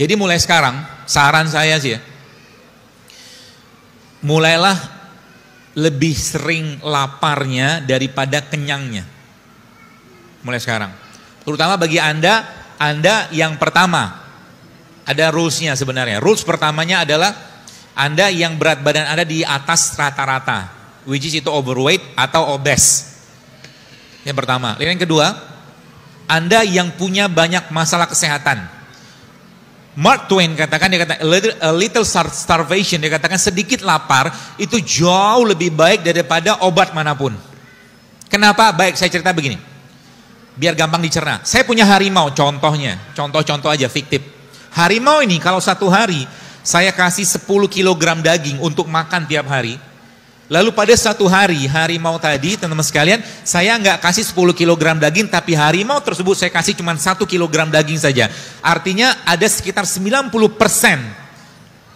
Jadi mulai sekarang, saran saya sih ya, mulailah lebih sering laparnya daripada kenyangnya. Mulai sekarang. Terutama bagi Anda yang pertama, ada rulesnya sebenarnya. Rules pertamanya adalah Anda yang berat badan Anda di atas rata-rata, which is itu overweight atau obese. Yang pertama. Yang kedua, Anda yang punya banyak masalah kesehatan. Mark Twain katakan, dia kata a little starvation, dia katakan sedikit lapar itu jauh lebih baik daripada obat manapun. Kenapa? Baik, saya cerita begini, biar gampang dicerna. Saya punya harimau, contoh aja fiktif. Harimau ini kalau satu hari saya kasih 10 kg daging untuk makan tiap hari, lalu pada satu hari harimau tadi, teman-teman sekalian, saya nggak kasih 10 kg daging, tapi harimau tersebut saya kasih cuma 1 kg daging saja. Artinya ada sekitar 90%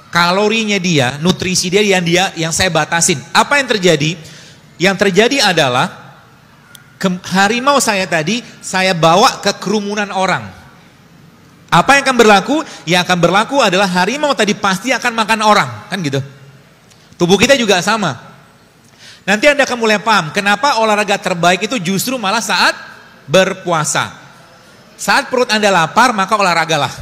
kalorinya dia, nutrisi dia yang saya batasin. Apa yang terjadi? Yang terjadi adalah harimau saya tadi saya bawa ke kerumunan orang. Apa yang akan berlaku? Yang akan berlaku adalah harimau tadi pasti akan makan orang, kan gitu. Tubuh kita juga sama. Nanti Anda akan mulai paham kenapa olahraga terbaik itu justru malah saat berpuasa. Saat perut Anda lapar, maka olahragalah.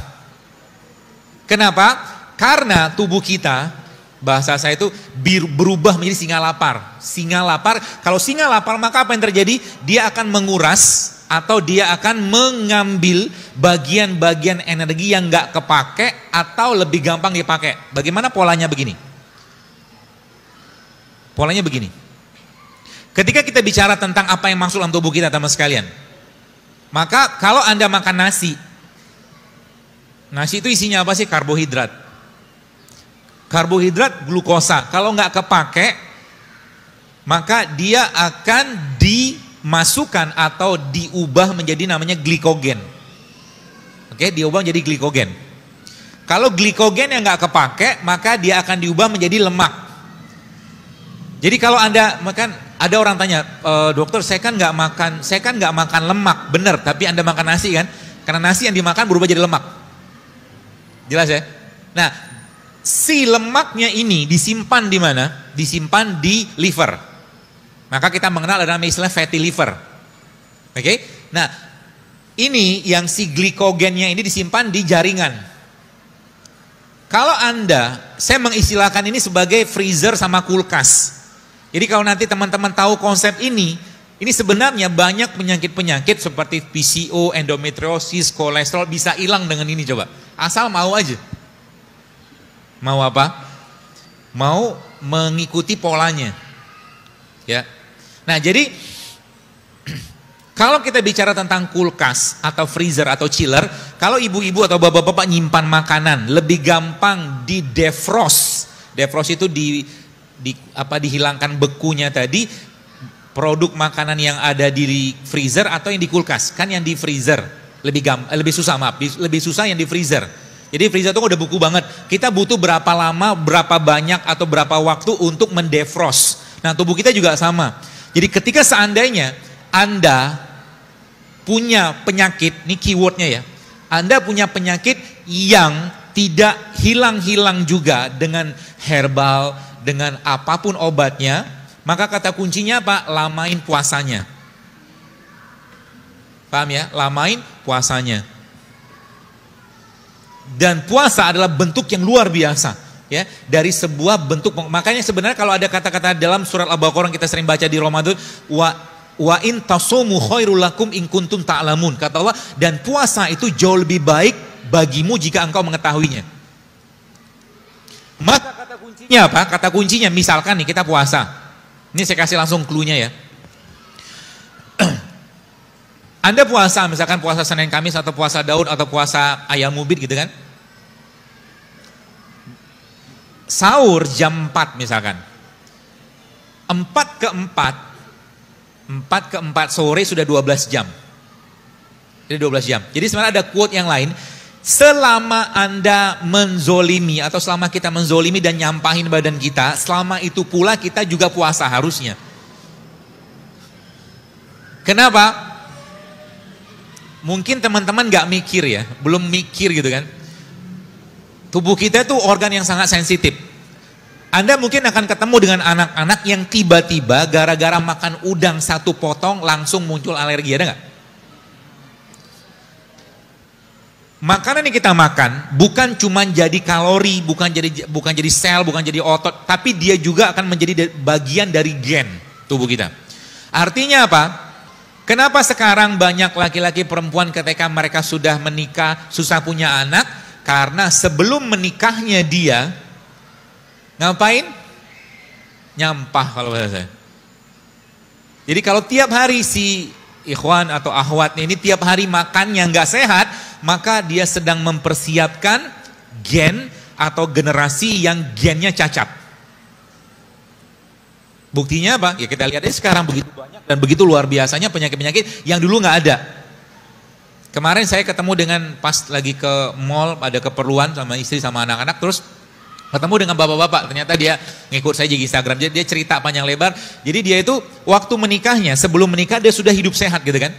Kenapa? Karena tubuh kita, bahasa saya itu berubah menjadi singa lapar. Singa lapar, kalau singa lapar maka apa yang terjadi? Dia akan menguras atau dia akan mengambil bagian-bagian energi yang nggak kepake atau lebih gampang dipakai. Bagaimana polanya begini? Polanya begini. Ketika kita bicara tentang apa yang masuk dalam tubuh kita, teman sekalian, maka kalau Anda makan nasi itu isinya apa sih? Karbohidrat. Karbohidrat glukosa. Kalau nggak kepake, maka dia akan dimasukkan atau diubah menjadi namanya glikogen. Oke, diubah menjadi glikogen. Kalau glikogen yang nggak kepake, maka dia akan diubah menjadi lemak. Jadi kalau Anda makan, ada orang tanya, dokter saya kan nggak makan lemak, benar, tapi Anda makan nasi kan? Karena nasi yang dimakan berubah jadi lemak. Jelas ya? Nah, si lemaknya ini disimpan di mana? Disimpan di liver. Maka kita mengenal ada nama istilah fatty liver. Oke? Nah, ini yang si glikogennya ini disimpan di jaringan. Kalau Anda, saya mengistilahkan ini sebagai freezer sama kulkas. Jadi kalau nanti teman-teman tahu konsep ini sebenarnya banyak penyakit-penyakit seperti PCO, endometriosis, kolesterol bisa hilang dengan ini coba. Asal mau aja. Mau apa? Mau mengikuti polanya. Ya. Nah, jadi kalau kita bicara tentang kulkas atau freezer atau chiller, kalau ibu-ibu atau bapak-bapak nyimpan makanan, lebih gampang di defrost. Defrost itu dihilangkan bekunya tadi, produk makanan yang ada di freezer atau yang di kulkas. Kan yang di freezer lebih susah yang di freezer. Jadi freezer itu udah beku banget. Kita butuh berapa lama, berapa banyak atau berapa waktu untuk mendefrost. Nah, tubuh kita juga sama. Jadi ketika seandainya Anda punya penyakit, ini keywordnya ya, Anda punya penyakit yang tidak hilang-hilang juga dengan herbal, dengan apapun obatnya, maka kata kuncinya apa? Lamain puasanya. Paham ya? Lamain puasanya. Dan puasa adalah bentuk yang luar biasa. Ya, dari sebuah bentuk, makanya sebenarnya kalau ada kata-kata dalam surat Al-Baqarah yang kita sering baca di Ramadan, wa in tasumu khairul lakum in kuntum ta'lamun, kata Allah, dan puasa itu jauh lebih baik bagimu jika engkau mengetahuinya. Maka kata kuncinya apa? Kata kuncinya misalkan nih kita puasa. Ini saya kasih langsung clue-nya ya. Anda puasa, misalkan puasa Senin Kamis atau puasa Daud atau puasa Ayam Mubid gitu kan. Sahur jam 4 misalkan. 4 ke 4 sore sudah 12 jam. Jadi 12 jam. Jadi sebenarnya ada quote yang lain. Selama Anda menzolimi atau selama kita menzolimi dan nyampahin badan kita, selama itu pula kita juga puasa harusnya. Kenapa? Mungkin teman-teman gak mikir ya, belum mikir gitu kan. Tubuh kita itu organ yang sangat sensitif. Anda mungkin akan ketemu dengan anak-anak yang tiba-tiba gara-gara makan udang satu potong langsung muncul alergi, ada nggak? Makanan yang kita makan bukan cuma jadi kalori, bukan jadi sel, bukan jadi otot, tapi dia juga akan menjadi bagian dari gen tubuh kita. Artinya apa? Kenapa sekarang banyak laki-laki perempuan ketika mereka sudah menikah, susah punya anak? Karena sebelum menikahnya dia, ngapain? Nyampah kalau bahasa saya. Jadi kalau tiap hari si ikhwan atau akhwat ini tiap hari makan yang nggak sehat, maka dia sedang mempersiapkan gen atau generasi yang gennya cacat. Buktinya apa? Ya kita lihat sekarang begitu banyak dan begitu luar biasanya penyakit-penyakit yang dulu nggak ada. Kemarin saya ketemu dengan pas lagi ke mall, ada keperluan sama istri sama anak-anak, terus ketemu dengan bapak-bapak, ternyata dia ngikut saya di Instagram, dia cerita panjang lebar. Jadi dia itu waktu menikahnya, sebelum menikah dia sudah hidup sehat gitu kan.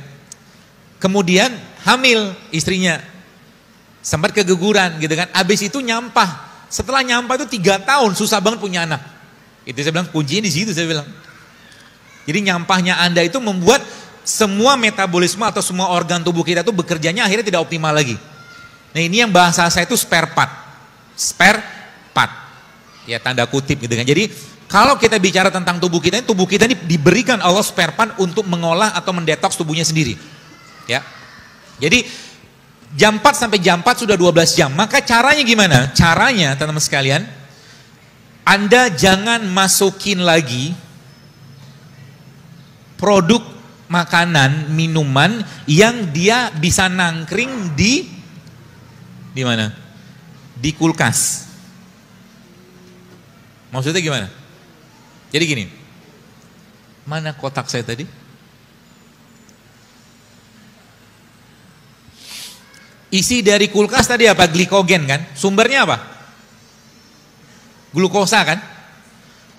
Kemudian hamil istrinya, sempat keguguran gitu kan, abis itu nyampah. Setelah nyampah itu 3 tahun susah banget punya anak. Itu saya bilang kuncinya di situ, saya bilang. Jadi nyampahnya Anda itu membuat semua metabolisme atau semua organ tubuh kita itu bekerjanya akhirnya tidak optimal lagi. Nah ini yang bahasa saya itu spare part. Spare part. Ya tanda kutip gitu kan. Jadi kalau kita bicara tentang tubuh kita ini diberikan Allah spare part untuk mengolah atau mendetoks tubuhnya sendiri. Ya. Jadi jam 4 sampai jam 4 sudah 12 jam. Maka caranya gimana? Caranya teman-teman sekalian, Anda jangan masukin lagi produk makanan, minuman yang dia bisa nangkring di mana? Di kulkas. Maksudnya gimana? Jadi gini. Mana kotak saya tadi? Isi dari kulkas tadi apa? Glikogen kan? Sumbernya apa? Glukosa kan?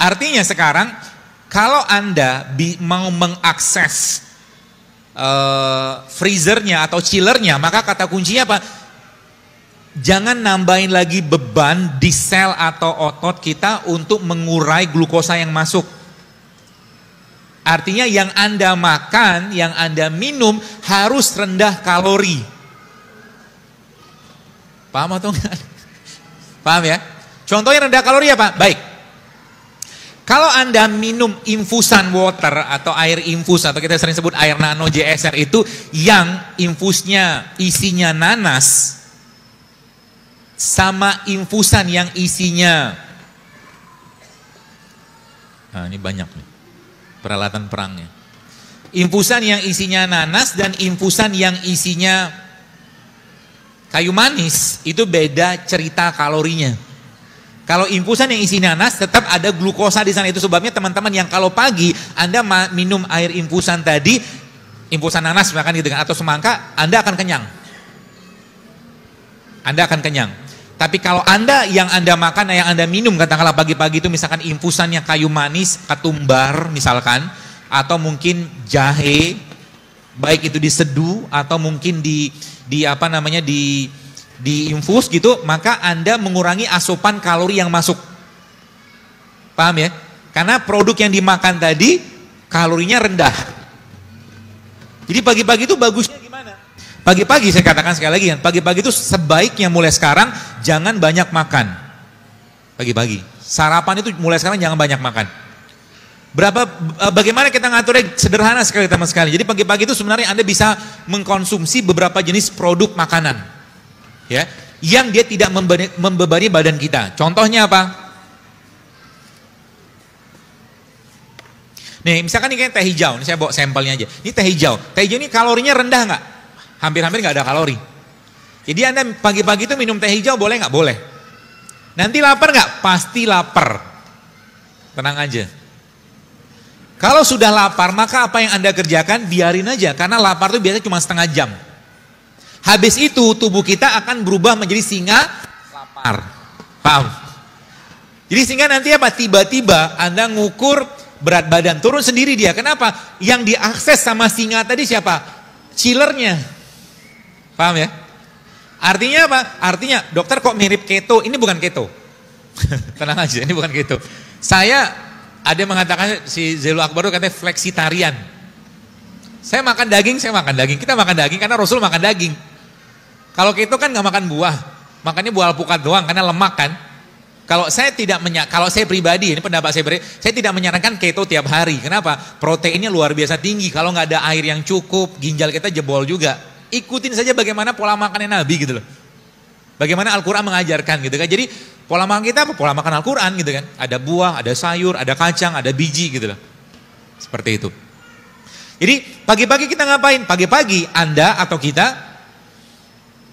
Artinya sekarang kalau Anda mau mengakses freezernya atau chillernya, maka kata kuncinya apa? Jangan nambahin lagi beban di sel atau otot kita untuk mengurai glukosa yang masuk. Artinya yang Anda makan, yang Anda minum harus rendah kalori. Paham atau enggak? Paham ya? Contohnya rendah kalori apa? Baik. Kalau Anda minum infusan water atau air infus atau kita sering sebut air nano JSR itu yang infusnya isinya nanas sama infusan yang isinya, nah ini banyak nih peralatan perangnya. Infusan yang isinya nanas dan infusan yang isinya kayu manis itu beda cerita kalorinya. Kalau infusan yang isi nanas tetap ada glukosa di sana, itu sebabnya teman-teman yang kalau pagi Anda minum air infusan tadi, infusan nanas misalkan gitu kan, atau semangka, Anda akan kenyang. Anda akan kenyang. Tapi kalau Anda yang Anda makan, yang Anda minum katakanlah pagi-pagi itu misalkan infusannya kayu manis, ketumbar misalkan, atau mungkin jahe, baik itu diseduh atau mungkin di infus gitu, maka Anda mengurangi asupan kalori yang masuk. Paham ya? Karena produk yang dimakan tadi kalorinya rendah. Jadi pagi-pagi itu bagusnya gimana? Pagi-pagi saya katakan sekali lagi kan, pagi-pagi itu sebaiknya mulai sekarang jangan banyak makan. Pagi-pagi. Sarapan itu mulai sekarang jangan banyak makan. Bagaimana kita ngaturnya sederhana sekali teman sekali. Jadi pagi-pagi itu sebenarnya Anda bisa mengkonsumsi beberapa jenis produk makanan. Ya, yang dia tidak membebani badan kita. Contohnya apa? Nih, misalkan ini kayak teh hijau. Ini saya bawa sampelnya aja. Ini teh hijau. Teh hijau ini kalorinya rendah nggak? Hampir-hampir nggak ada kalori. Jadi Anda pagi-pagi itu minum teh hijau boleh nggak? Boleh. Nanti lapar nggak? Pasti lapar. Tenang aja. Kalau sudah lapar, maka apa yang Anda kerjakan? Biarin aja. Karena lapar itu biasanya cuma setengah jam. Habis itu tubuh kita akan berubah menjadi singa lapar. Paham? Jadi sehingga nanti apa? Tiba-tiba Anda ngukur berat badan, turun sendiri dia. Kenapa? Yang diakses sama singa tadi siapa? Chillernya. Paham ya? Artinya apa? Artinya, dokter kok mirip keto? Ini bukan keto. Tenang aja, ini bukan keto. Ada yang mengatakan, si Zailul Akbar itu katanya fleksitarian. Saya makan daging, kita makan daging karena Rasul makan daging. Kalau keto kan nggak makan buah, makannya buah alpukat doang karena lemak kan. Kalau saya pribadi, ini pendapat saya tidak menyarankan keto tiap hari. Kenapa? Proteinnya luar biasa tinggi. Kalau nggak ada air yang cukup, ginjal kita jebol juga. Ikutin saja bagaimana pola makannya Nabi gitu loh. Bagaimana Al-Quran mengajarkan gitu kan. Jadi pola makan kita apa? Pola makan Al-Quran gitu kan. Ada buah, ada sayur, ada kacang, ada biji gitu loh. Seperti itu. Jadi pagi-pagi kita ngapain? Pagi-pagi Anda atau kita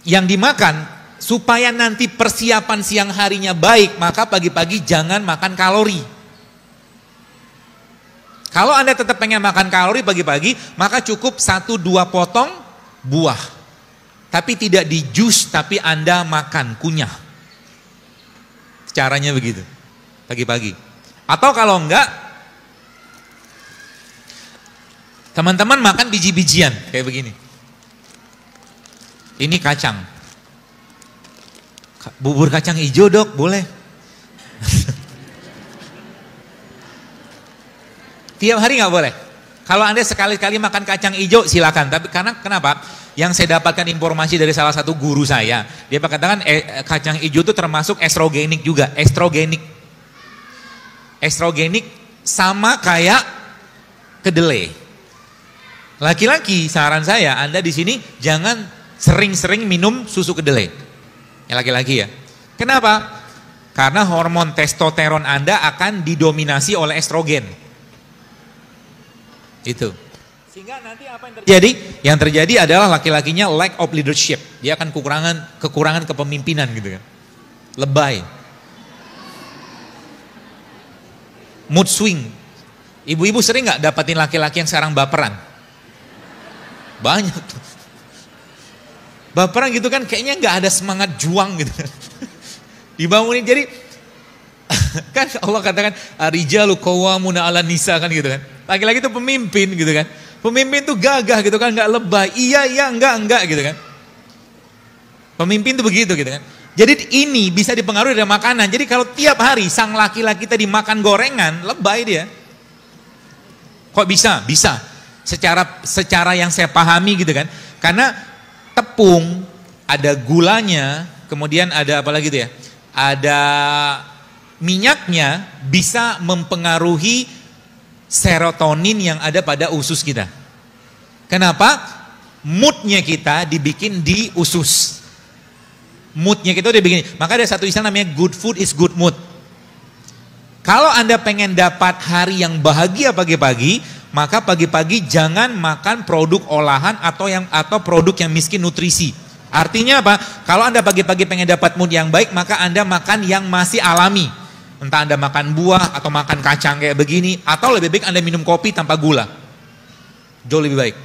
yang dimakan supaya nanti persiapan siang harinya baik, maka pagi-pagi jangan makan kalori. Kalau Anda tetap pengen makan kalori pagi-pagi, maka cukup 1-2 potong buah. Tapi tidak di jus, tapi Anda makan, kunyah. Caranya begitu, pagi-pagi. Atau kalau enggak, teman-teman makan biji-bijian, kayak begini. Ini kacang. Bubur kacang hijau dok, boleh. Tiap hari nggak boleh. Kalau Anda sekali-kali makan kacang hijau silakan. Tapi karena kenapa? Yang saya dapatkan informasi dari salah satu guru saya, dia katakan kacang hijau itu termasuk estrogenik juga. Estrogenik sama kayak kedelai. Laki-laki, saran saya Anda di sini jangan sering-sering minum susu kedelai. Yang laki-laki ya. Kenapa? Karena hormon testosteron Anda akan didominasi oleh estrogen. Itu. Sehingga nanti apa yang terjadi? Yang terjadi adalah laki-lakinya lack of leadership. Dia akan kekurangan kepemimpinan gitu kan. Lebay. Mood swing. Ibu-ibu sering nggak dapatin laki-laki yang sekarang baperan? Banyak tuh. Baperan gitu kan kayaknya nggak ada semangat juang gitu. Dibangunin jadi kan Allah katakan rijalu qawwamuna 'alan nisa kan gitu kan. Laki-laki itu pemimpin gitu kan. Pemimpin tuh gagah gitu kan, nggak lebay. Iya enggak gitu kan. Pemimpin tuh begitu gitu kan. Jadi ini bisa dipengaruhi dari makanan. Jadi kalau tiap hari sang laki-laki tadi makan gorengan, lebay dia. Kok bisa? Bisa. Secara yang saya pahami gitu kan. Karena tepung, ada gulanya, kemudian ada apa lagi tuh ya? Ada minyaknya bisa mempengaruhi serotonin yang ada pada usus kita. Kenapa? Moodnya kita dibikin di usus. Moodnya kita udah bikin. Maka ada satu istilah namanya good food is good mood. Kalau Anda pengen dapat hari yang bahagia pagi-pagi, maka pagi-pagi jangan makan produk olahan atau produk yang miskin nutrisi. Artinya apa? Kalau Anda pagi-pagi pengen dapat mood yang baik, maka Anda makan yang masih alami. Entah Anda makan buah atau makan kacang kayak begini, atau lebih baik Anda minum kopi tanpa gula. Jauh lebih baik.